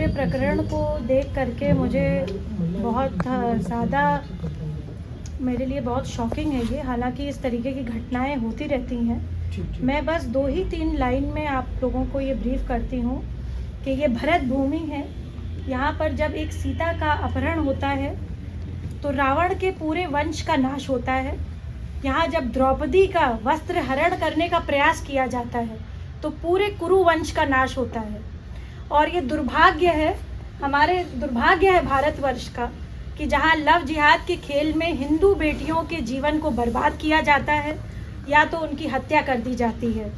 पूरे प्रकरण को देख करके मुझे बहुत ज़्यादा, मेरे लिए बहुत शॉकिंग है ये। हालांकि इस तरीके की घटनाएं होती रहती हैं। मैं बस 2 ही 3 लाइन में आप लोगों को ये ब्रीफ करती हूँ कि ये भरत भूमि है। यहाँ पर जब एक सीता का अपहरण होता है तो रावण के पूरे वंश का नाश होता है। यहाँ जब द्रौपदी का वस्त्र हरण करने का प्रयास किया जाता है तो पूरे कुरु वंश का नाश होता है। और ये दुर्भाग्य है, हमारे दुर्भाग्य है भारतवर्ष का, कि जहाँ लव जिहाद के खेल में हिंदू बेटियों के जीवन को बर्बाद किया जाता है या तो उनकी हत्या कर दी जाती है।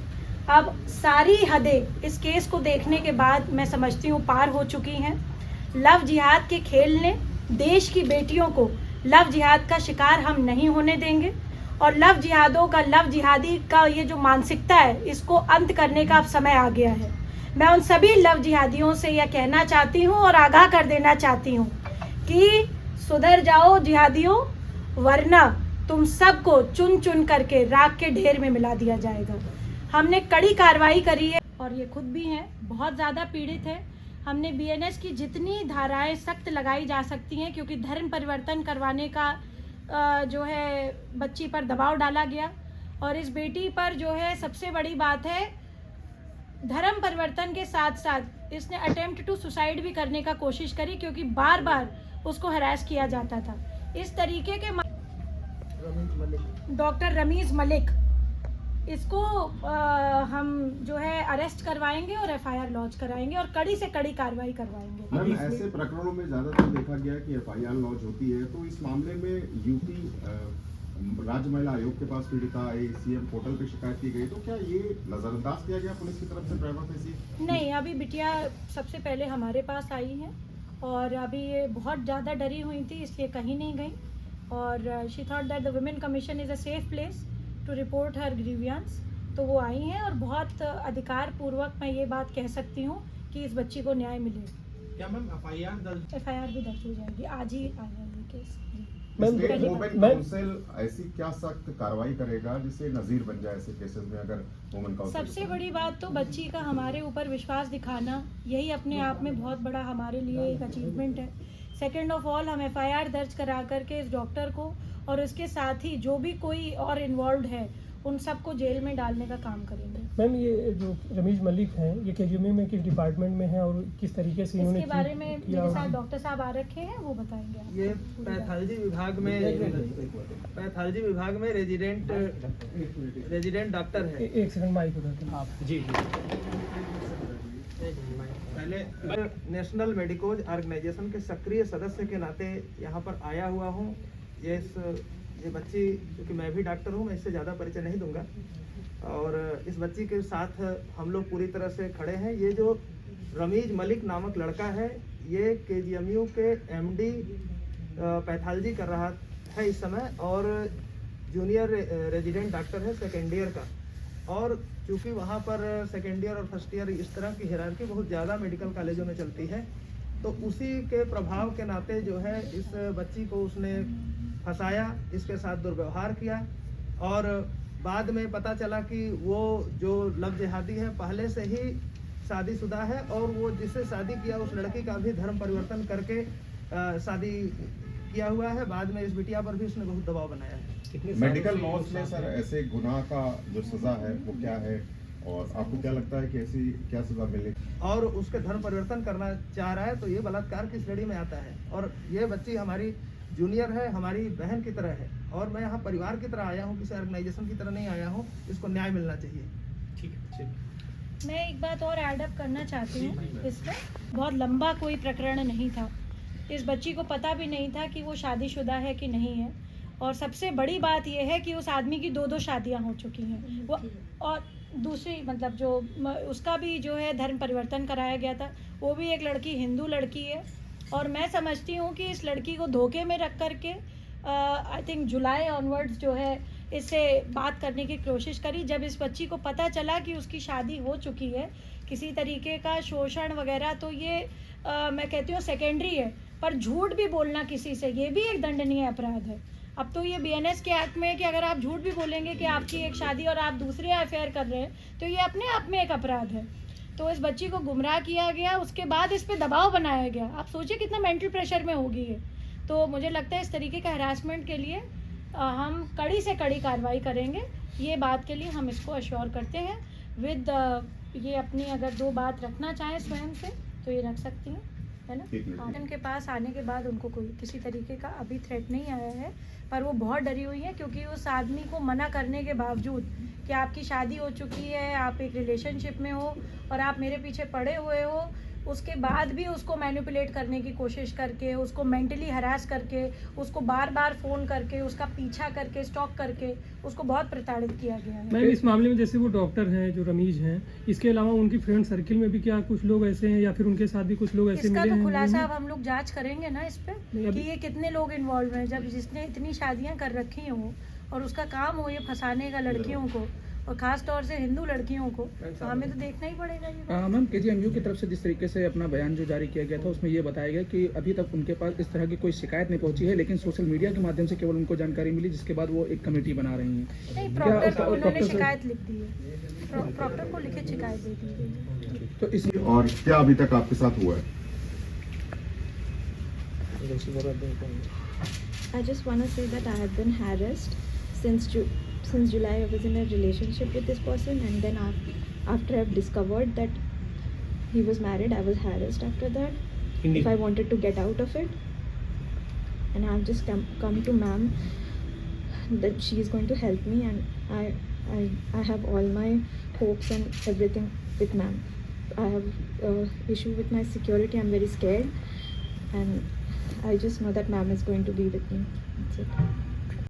अब सारी हदें इस केस को देखने के बाद मैं समझती हूँ पार हो चुकी हैं। लव जिहाद के खेल ने देश की बेटियों को लव जिहाद का शिकार हम नहीं होने देंगे और लव जिहादी का ये जो मानसिकता है इसको अंत करने का अब समय आ गया है। मैं उन सभी लव जिहादियों से यह कहना चाहती हूँ और आगाह कर देना चाहती हूँ कि सुधर जाओ जिहादियों, वरना तुम सबको चुन चुन करके राख के ढेर में मिला दिया जाएगा। हमने कड़ी कार्रवाई करी है और ये खुद भी हैं, बहुत ज़्यादा पीड़ित है। हमने बीएनएस की जितनी धाराएं सख्त लगाई जा सकती हैं, क्योंकि धर्म परिवर्तन करवाने का जो है बच्ची पर दबाव डाला गया। और इस बेटी पर जो है सबसे बड़ी बात है, धर्म परिवर्तन के साथ साथ इसने अटेम्प्ट टू सुसाइड भी करने का कोशिश करी, क्योंकि बार बार उसको हरास किया जाता था। इस तरीके के डॉक्टर रमीज मलिक, इसको हम जो है अरेस्ट करवाएंगे और एफआईआर लॉन्च कराएंगे और कड़ी से कड़ी कार्रवाई करवाएंगे। मैम, ऐसे प्रकरणों में ज्यादातर देखा गया कि एफआईआर लॉन्च होती है, तो इस मामले में यूपी राज्य महिला आयोग के पास पीड़िता सीएम पोर्टल पे शिकायत की गई, तो क्या ये नजरअंदाज किया गया पुलिस की तरफ से प्राइमा फेसी? नहीं, अभी बिटिया सबसे पहले हमारे पास आई है और अभी ये बहुत ज़्यादा डरी हुई थी, इसलिए कहीं नहीं गई। और she thought that the women commission is a safe place to report her grievance, तो वो आई हैं और बहुत अधिकार पूर्वक मैं ये बात कह सकती हूँ कि इस बच्ची को न्याय मिले। क्या मैम एफआईआर भी दर्ज हो जाएगी, आज ही आया ये केस। काउंसिल ऐसी क्या सख्त कार्रवाई करेगा जिससे नजीर बन जाए ऐसे केसेस में? अगर वुमेन काउंसिल, सबसे बड़ी बात तो बच्ची का हमारे ऊपर विश्वास दिखाना, यही अपने आप में बहुत बड़ा हमारे लिए एक अचीवमेंट है। सेकेंड ऑफ ऑल, हम एफआईआर दर्ज करा करके इस डॉक्टर को और उसके साथ ही जो भी कोई और इन्वॉल्व है उन सबको जेल में डालने का काम करेंगे। मैम, ये जो रमीज मलिक हैं, ये केजीएमयू में किस डिपार्टमेंट में है और किस तरीके से इन्होंने इसके बारे में मेरे साथ डॉक्टर साहब आ रखे हैं, वो बताएंगे। ये पैथोलॉजी विभाग में रेजिडेंट डॉक्टर है। एक सेकंड माइक उधर आप जी। पहले नेशनल मेडिकोज ऑर्गेनाइजेशन के सक्रिय सदस्य के नाते यहाँ पर आया हुआ हूँ। ये बच्ची, क्योंकि मैं भी डॉक्टर हूँ, मैं इससे ज़्यादा परिचय नहीं दूंगा। और इस बच्ची के साथ हम लोग पूरी तरह से खड़े हैं। ये जो रमीज मलिक नामक लड़का है, ये केजीएमयू के एमडी पैथोलॉजी कर रहा है इस समय और जूनियर रेजिडेंट डॉक्टर है सेकेंड ईयर का। और चूँकि वहाँ पर सेकेंड ईयर और फर्स्ट ईयर इस तरह की हायरार्की बहुत ज़्यादा मेडिकल कॉलेजों में चलती है, तो उसी के प्रभाव के नाते जो है इस बच्ची को उसने फंसाया, इसके साथ दुर्व्यवहार किया। और बाद में पता चला कि वो जो लव जिहादी है पहले से ही शादीशुदा है और वो जिससे शादी किया उस लड़की का भी धर्म परिवर्तन करके शादी किया हुआ है। बाद में इस बिटिया पर भी उसने बहुत दबाव बनाया है। मेडिकल लॉज में सर ऐसे गुनाह का जो सजा है वो क्या है और आपको क्या लगता है कि ऐसी क्या सजा मिलेगी? और उसके धर्म परिवर्तन करना चाह रहा है तो ये बलात्कार की श्रेणी में आता है। और ये बच्ची हमारी जूनियर है, हमारी बहन की तरह है और मैं यहाँ परिवार की तरह आया हूँ, किसी ऑर्गेनाइजेशन की तरह नहीं आया हूँ। इसको न्याय मिलना चाहिए। ठीक। मैं एक बात और ऐड अप करना चाहती हूँ। इसमें बहुत लंबा कोई प्रकरण नहीं था। इस बच्ची को पता भी नहीं था कि वो शादीशुदा है कि नहीं है। और सबसे बड़ी बात यह है कि उस आदमी की 2 शादियाँ हो चुकी हैं। वो और दूसरी मतलब जो उसका भी जो है धर्म परिवर्तन कराया गया था, वो भी एक लड़की हिंदू लड़की है। और मैं समझती हूँ कि इस लड़की को धोखे में रख करके आई थिंक जुलाई ऑनवर्ड्स जो है इससे बात करने की कोशिश करी। जब इस बच्ची को पता चला कि उसकी शादी हो चुकी है, किसी तरीके का शोषण वगैरह, तो ये मैं कहती हूँ सेकेंडरी है, पर झूठ भी बोलना किसी से, ये भी एक दंडनीय अपराध है। अब तो ये बीएनएस के एक्ट में है कि अगर आप झूठ भी बोलेंगे कि आपकी एक शादी और आप दूसरे अफेयर कर रहे हैं तो ये अपने आप में एक अपराध है। तो इस बच्ची को गुमराह किया गया, उसके बाद इस पे दबाव बनाया गया। आप सोचिए कितना मेंटल प्रेशर में होगी ये। तो मुझे लगता है इस तरीके का हरासमेंट के लिए हम कड़ी से कड़ी कार्रवाई करेंगे। ये बात के लिए हम इसको अश्योर करते हैं विद ये अपनी अगर 2 बात रखना चाहें स्वयं से तो ये रख सकती हैं, है ना। उनके पास आने के बाद उनको कोई किसी तरीके का अभी थ्रेट नहीं आया है, पर वो बहुत डरी हुई है क्योंकि उस आदमी को मना करने के बावजूद कि आपकी शादी हो चुकी है, आप एक रिलेशनशिप में हो और आप मेरे पीछे पड़े हुए हो, उसके बाद भी उसको मैनिपुलेट करने की कोशिश करके, उसको मेंटली हरास करके, उसको बार बार फ़ोन करके, उसका पीछा करके, स्टॉक करके उसको बहुत प्रताड़ित किया गया है। मैम इस मामले में जैसे वो डॉक्टर हैं जो रमीज हैं, इसके अलावा उनकी फ्रेंड सर्किल में भी क्या कुछ लोग ऐसे हैं या फिर उनके साथ भी कुछ लोग ऐसे इसका मिले तो हैं? खुलासा अब हम लोग जांच करेंगे ना इस पे नहीं, अभी- कि ये कितने लोग इन्वॉल्व हैं। जब जिसने इतनी शादियां कर रखी हो और उसका काम हो ये फंसाने का लड़कियों को, और खास तौर से हिंदू लड़कियों को, तो हमें तो देखना ही पड़ेगा ये। मैम केजीएमयू की तरफ से जिस तरीके से अपना बयान जो जारी किया गया था उसमें ये बताया गया कि अभी तक उनके पास इस तरह की कोई शिकायत नहीं पहुंची है, लेकिन सोशल मीडिया के माध्यम से केवल उनको जानकारी मिली, जिसके बाद वो एक कमेटी बना रही हैं। नहीं, क्या प्रॉक्टर उसका- को उन्होंने प्रॉक्टर से- शिकायत लिख दी है, प्रॉक्टर को लिखित शिकायत दे दी गई है। तो इस और क्या अभी तक आपके साथ हुआ है? I just want to say that I have been harassed since July. I was in a relationship with this person, and then after I've discovered that he was married, I was harassed after that. If I wanted to get out of it, and I've just come to ma'am that she is going to help me, and I have all my hopes and everything with ma'am. I have issue with my security. I'm very scared, and I just know that ma'am is going to be with me. That's it.